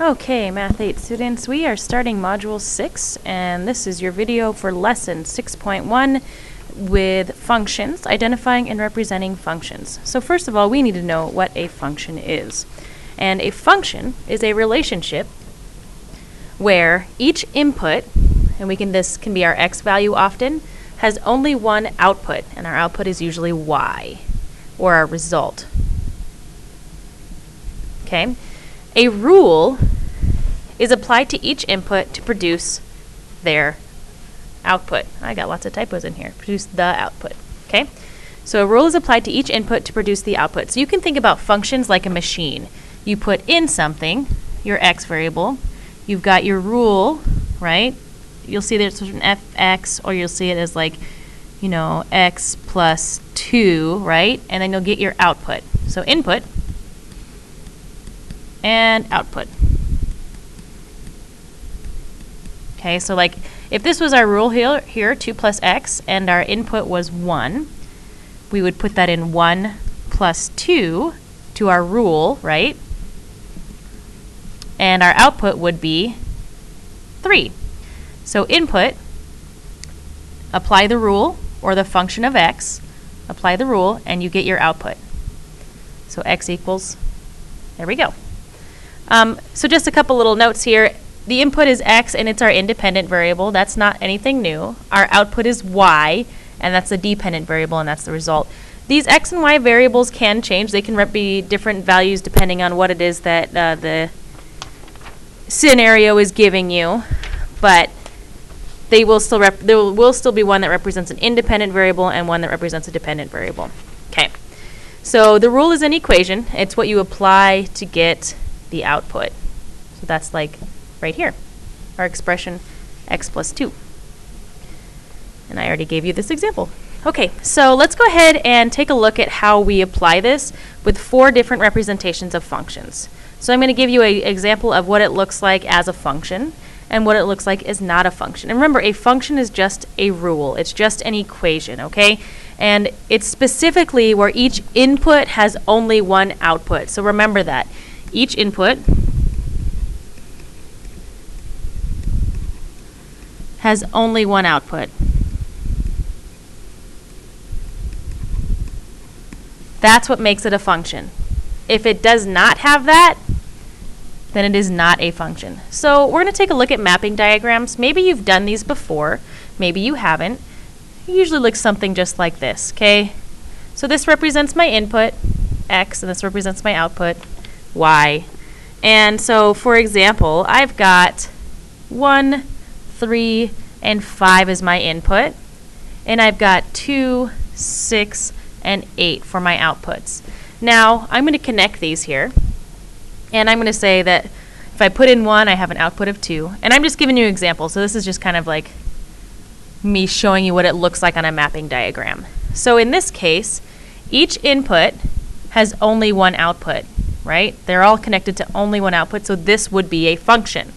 Okay, Math 8 students, we are starting Module 6, and this is your video for Lesson 6.1 with functions, identifying and representing functions. So first of all, we need to know what a function is. And a function is a relationship where each input, and this can be our x value often, has only one output, and our output is usually y, or our result. Okay? A rule is applied to each input to produce their output. I got lots of typos in here. Produce the output. Okay? So a rule is applied to each input to produce the output. So you can think about functions like a machine. You put in something, your x variable. You've got your rule, right? You'll see there's an fx, or you'll see it as like, x plus 2, right? And then you'll get your output. So input and output. Okay, so like if this was our rule here, 2 plus x, and our input was 1, we would put that in 1 plus 2 to our rule, right? And our output would be 3. So input, apply the rule, or the function of x, apply the rule, and you get your output. So x equals, there we go. So just a couple little notes here. The input is x, and it's our independent variable. That's not anything new. Our output is y, and that's the dependent variable, and that's the result. These x and y variables can change. They can be different values depending on what it is that the scenario is giving you, but there will still be one that represents an independent variable and one that represents a dependent variable. Okay. So the rule is an equation. It's what you apply to get the output. So that's like right here, our expression x plus 2. And I already gave you this example. Okay, so let's go ahead and take a look at how we apply this with 4 different representations of functions. So I'm going to give you an example of what it looks like as a function and what it looks like as not a function. And remember, a function is just a rule. It's just an equation, okay? And it's specifically where each input has only one output. So remember that. Each input has only one output. That's what makes it a function. If it does not have that, then it is not a function. So we're going to take a look at mapping diagrams. Maybe you've done these before. Maybe you haven't. It usually looks something just like this, okay? So this represents my input, x, and this represents my output, y. And so, for example, I've got 1, 3, and 5 as my input, and I've got 2, 6, and 8 for my outputs. Now, I'm going to connect these here, and I'm going to say that if I put in 1, I have an output of 2, and I'm just giving you examples, so this is just kind of like me showing you what it looks like on a mapping diagram. So in this case, each input has only one output, right? They're all connected to only one output, so this would be a function.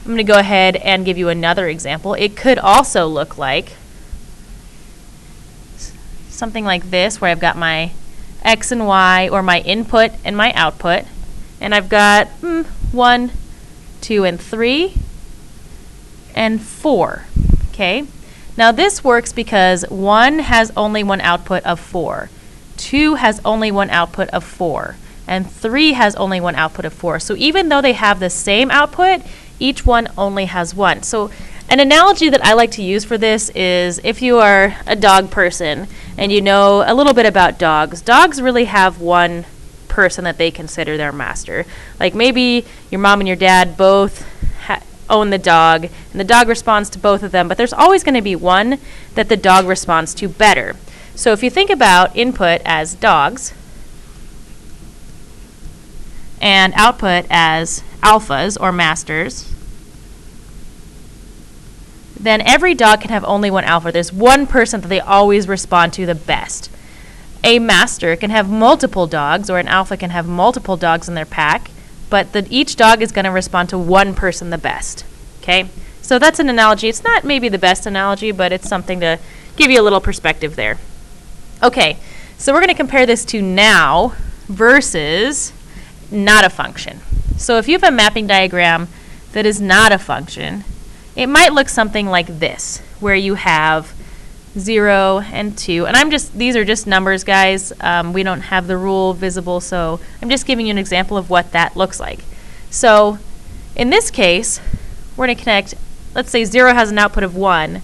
I'm going to go ahead and give you another example. It could also look like something like this, where I've got my x and y, or my input and my output, and I've got 1, 2, and 3, and 4. Okay? Now this works because 1 has only one output of 4, 2 has only one output of 4, and 3 has only one output of 4. So even though they have the same output, each one only has 1. So an analogy that I like to use for this is if you are a dog person and you know a little bit about dogs, dogs really have one person that they consider their master. Like maybe your mom and your dad both own the dog, and the dog responds to both of them, but there's always going to be one that the dog responds to better. So if you think about input as dogs and output as alphas or masters, then every dog can have only one alpha. There's one person that they always respond to the best. A master can have multiple dogs, or an alpha can have multiple dogs in their pack, but each dog is going to respond to one person the best. Okay? So that's an analogy. It's not maybe the best analogy, but it's something to give you a little perspective there. Okay, so we're going to compare this to now versus not a function. So if you have a mapping diagram that is not a function, it might look something like this, where you have 0 and 2. And these are just numbers, guys. We don't have the rule visible, so I'm just giving you an example of what that looks like. So in this case, we're going to connect, let's say 0 has an output of 1,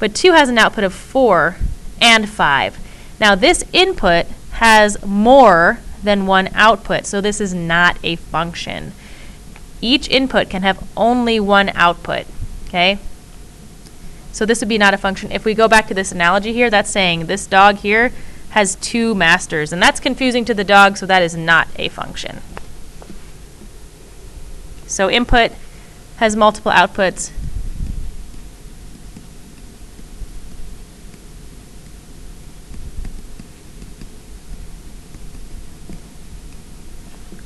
but 2 has an output of 4 and 5. Now this input has more than one output, so this is not a function. Each input can have only one output, okay? So this would be not a function. If we go back to this analogy here, that's saying this dog here has 2 masters, and that's confusing to the dog, so that is not a function. So input has multiple outputs.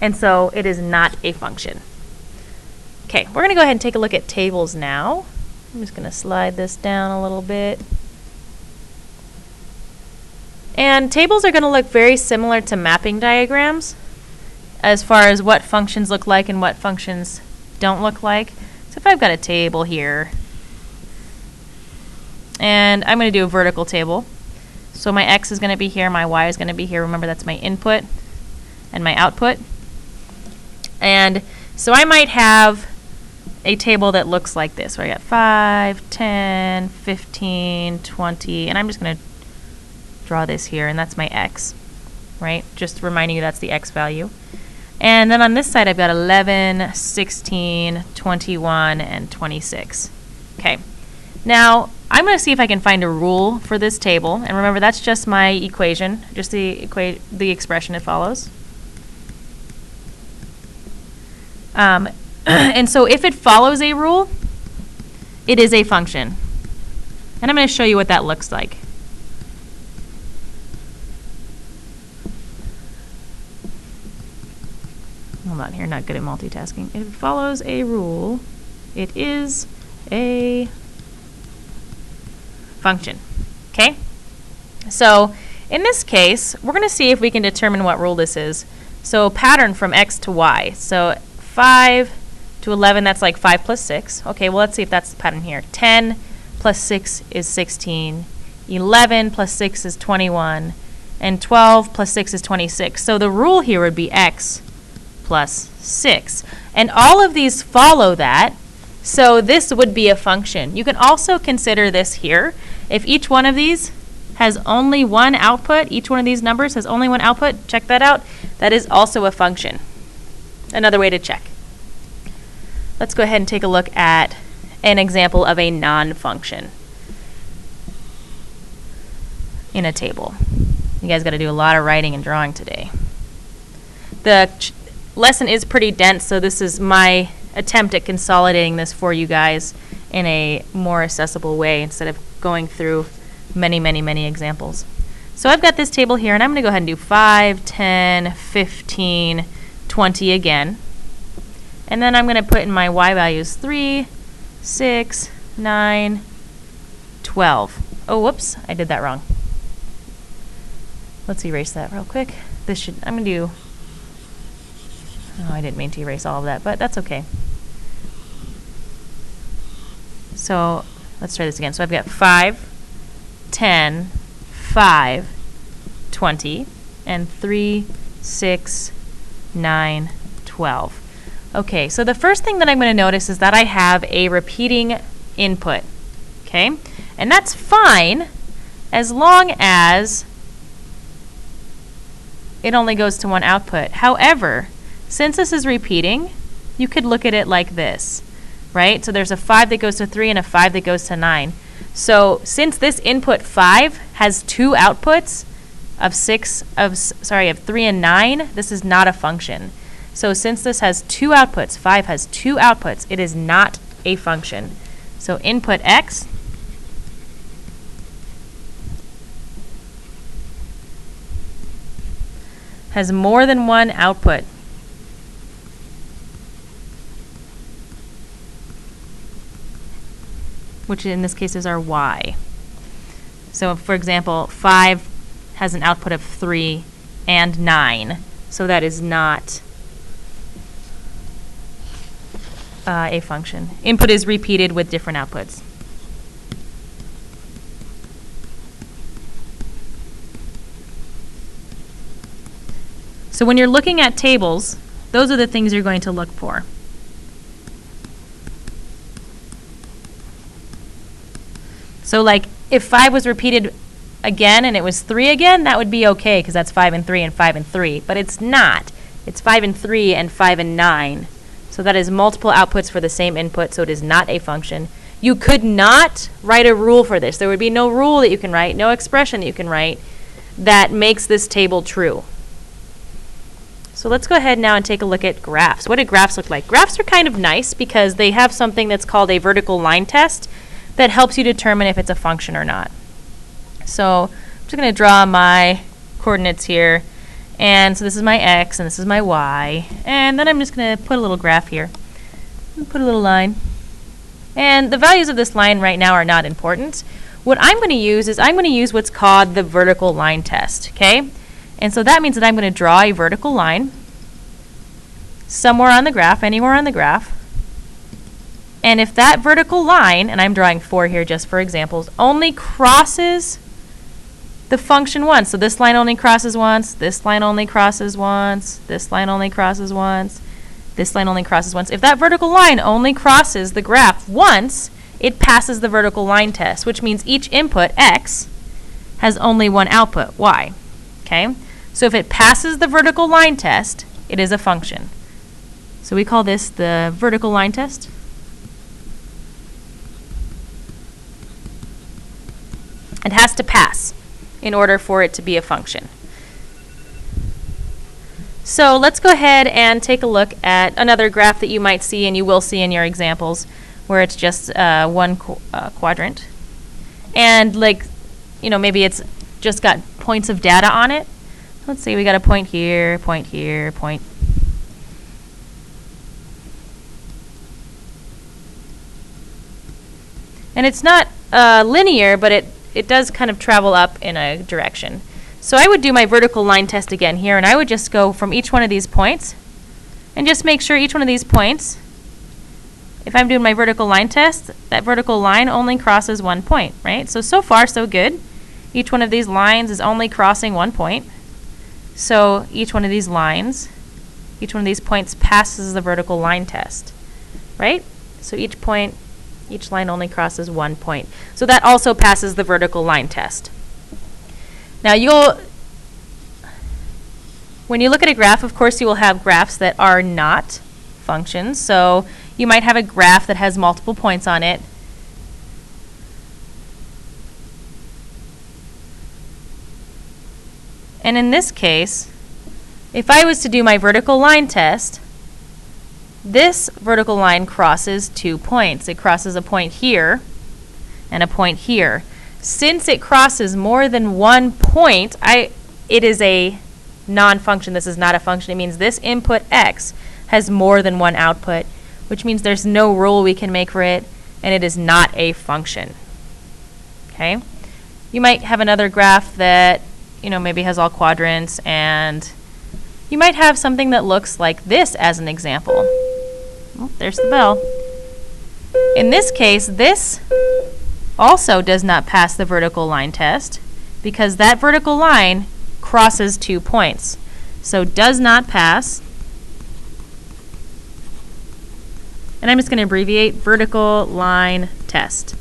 And so it is not a function. Okay, we're going to go ahead and take a look at tables now. I'm just going to slide this down a little bit. And tables are going to look very similar to mapping diagrams as far as what functions look like and what functions don't look like. So if I've got a table here, and I'm going to do a vertical table. So my x is going to be here, my y is going to be here. Remember, that's my input and my output. And so I might have a table that looks like this, where I got 5, 10, 15, 20, and I'm just going to draw this here, and that's my x, right? Just reminding you that's the x value. And then on this side, I've got 11, 16, 21, and 26. Okay. Now, I'm going to see if I can find a rule for this table, and remember, that's just my equation, just the expression it follows. And so if it follows a rule, it is a function. And I'm going to show you what that looks like. Hold on here, not good at multitasking. If it follows a rule, it is a function. Okay? So in this case, we're going to see if we can determine what rule this is. So pattern from x to y. So 5 to 11, that's like 5 plus 6. Okay, well, let's see if that's the pattern here. 10 plus 6 is 16. 11 plus 6 is 21. And 12 plus 6 is 26. So the rule here would be x plus 6. And all of these follow that. So this would be a function. You can also consider this here. If each one of these has only one output, each one of these numbers has only one output, check that out. That is also a function. Another way to check. Let's go ahead and take a look at an example of a non-function in a table. You guys got to do a lot of writing and drawing today. The lesson is pretty dense, so this is my attempt at consolidating this for you guys in a more accessible way instead of going through many, many, many examples. So I've got this table here, and I'm going to go ahead and do 5, 10, 15, 20 again. And then I'm going to put in my y values 3, 6, 9, 12. Oh, whoops, I did that wrong. Let's erase that real quick. I'm going to do, oh, I didn't mean to erase all of that, but that's okay. So let's try this again. So I've got 5, 10, 5, 20, and 3, 6, 9, 12. Okay, so the first thing that I'm going to notice is that I have a repeating input, okay? And that's fine as long as it only goes to one output. However, since this is repeating, you could look at it like this, right? So there's a 5 that goes to 3 and a 5 that goes to 9. So since this input 5 has 2 outputs of 3 and 9, this is not a function. So since this has 2 outputs, 5 has 2 outputs, it is not a function. So input x has more than one output. Which in this case is our y. So for example, 5 has an output of 3 and 9. So that is not a function. Input is repeated with different outputs. So when you're looking at tables, those are the things you're going to look for. So like if 5 was repeated again and it was 3 again, that would be okay because that's 5 and 3 and 5 and 3. But it's not. It's 5 and 3 and 5 and 9. So that is multiple outputs for the same input, so it is not a function. You could not write a rule for this. There would be no rule that you can write, no expression that you can write that makes this table true. So let's go ahead now and take a look at graphs. What do graphs look like? Graphs are kind of nice because they have something that's called a vertical line test that helps you determine if it's a function or not. So I'm just going to draw my coordinates here. And so this is my x and this is my y. And then I'm just going to put a little graph here. Put a little line. And the values of this line right now are not important. What I'm going to use is I'm going to use what's called the vertical line test. Okay? And so that means that I'm going to draw a vertical line somewhere on the graph, anywhere on the graph. And if that vertical line, and I'm drawing 4 here just for examples, only crosses the function once. So this line only crosses once, this line only crosses once, this line only crosses once, this line only crosses once. If that vertical line only crosses the graph once, it passes the vertical line test, which means each input, x, has only one output, y. Okay? So if it passes the vertical line test, it is a function. So we call this the vertical line test. It has to pass in order for it to be a function. So let's go ahead and take a look at another graph that you might see and you will see in your examples where it's just one quadrant. And like, you know, maybe it's just got points of data on it. Let's see, we got a point here, point here, point. And it's not linear, but it does kind of travel up in a direction. So I would do my vertical line test again here, and I would just go from each one of these points and just make sure each one of these points, if I'm doing my vertical line test, that vertical line only crosses one point, right? So far, so good. Each one of these lines is only crossing one point. So each one of these lines, each one of these points passes the vertical line test, right? So each point, each line only crosses one point. So that also passes the vertical line test. Now when you look at a graph, of course you will have graphs that are not functions. So you might have a graph that has multiple points on it. And in this case, if I was to do my vertical line test, this vertical line crosses 2 points. It crosses a point here and a point here. Since it crosses more than one point, it is a non-function. This is not a function. It means this input x has more than one output, which means there's no rule we can make for it, and it is not a function. Okay? You might have another graph that, you know, maybe has all quadrants, and you might have something that looks like this as an example. Oh, there's the bell. In this case, this also does not pass the vertical line test because that vertical line crosses 2 points. So does not pass. And I'm just going to abbreviate vertical line test.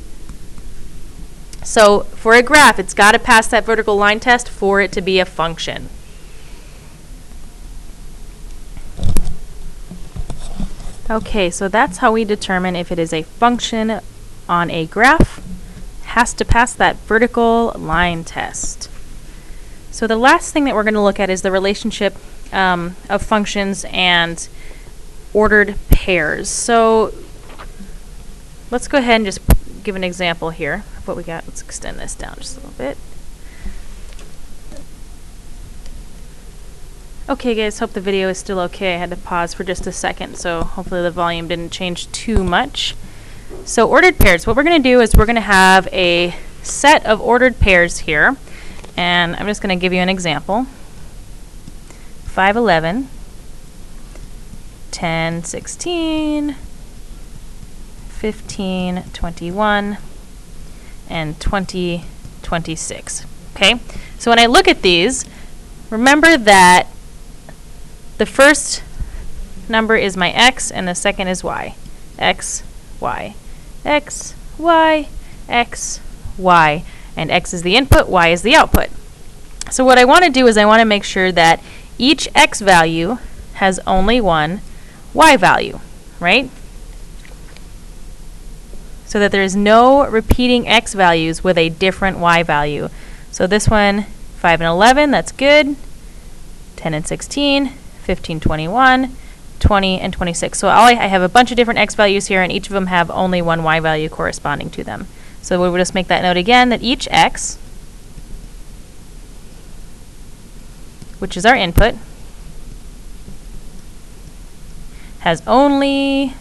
So for a graph, it's got to pass that vertical line test for it to be a function. Okay, so that's how we determine if it is a function on a graph. Has to pass that vertical line test. So the last thing that we're going to look at is the relationship of functions and ordered pairs. So let's go ahead and just give an example here of what we got. Let's extend this down just a little bit. Okay guys, hope the video is still okay. I had to pause for just a second, so hopefully the volume didn't change too much. So ordered pairs, what we're going to do is we're going to have a set of ordered pairs here, and I'm just going to give you an example. 5, 11, 10, 16, 15, 21, and 20, 26. Okay? So when I look at these, remember that the first number is my x and the second is y. X, y. X, y, x, y. And x is the input, y is the output. So what I want to do is I want to make sure that each x value has only one y value, right? So that there is no repeating x values with a different y value. So this one, 5 and 11, that's good. 10 and 16, 15, 21, 20, and 26. So I have a bunch of different x values here, and each of them have only one y value corresponding to them. So we'll just make that note again, that each x, which is our input, has only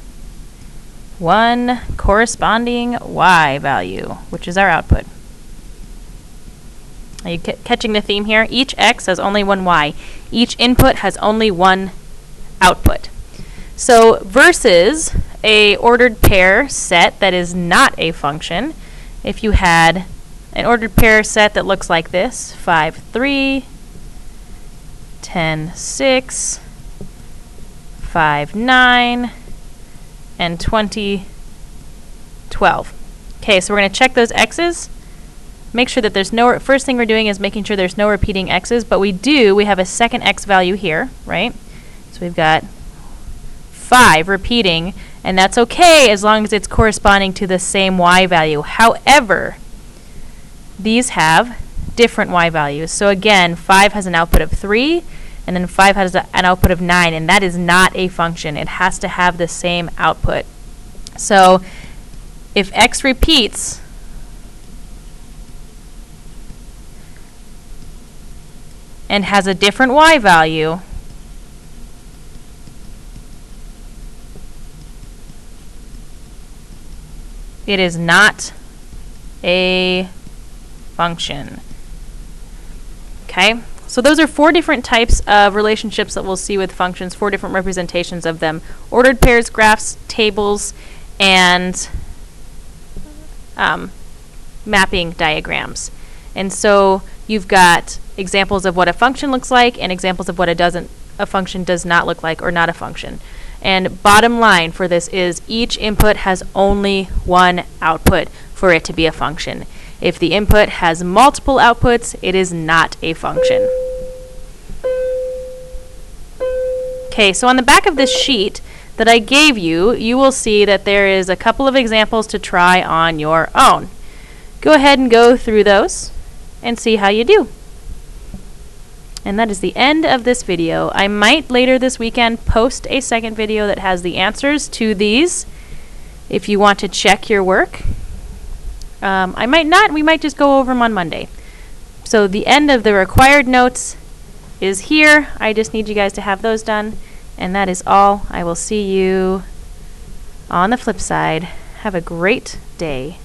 one corresponding y value, which is our output. Are you catching the theme here? Each x has only one y. Each input has only one output. So versus a ordered pair set that is not a function, if you had an ordered pair set that looks like this, 5, 3, 10, 6, 5, 9, and 20, 12. Okay, so we're going to check those x's. Make sure that there's no, first thing we're doing is making sure there's no repeating x's, but we have a second x value here, right? So we've got 5 repeating, and that's okay as long as it's corresponding to the same y value. However, these have different y values. So again, 5 has an output of 3, and then 5 has an output of 9, and that is not a function. It has to have the same output. So if x repeats, and has a different y value, it is not a function. Okay? So those are 4 different types of relationships that we'll see with functions, 4 different representations of them. Ordered pairs, graphs, tables, and mapping diagrams. And so you've got examples of what a function looks like and examples of what a function does not look like, or not a function. And bottom line for this is each input has only one output for it to be a function. If the input has multiple outputs, it is not a function. Okay, so on the back of this sheet that I gave you, you will see that there is a couple of examples to try on your own. Go ahead and go through those and see how you do. And that is the end of this video. I might later this weekend post a second video that has the answers to these if you want to check your work. I might not. We might just go over them on Monday. So the end of the required notes is here. I just need you guys to have those done. And that is all. I will see you on the flip side. Have a great day.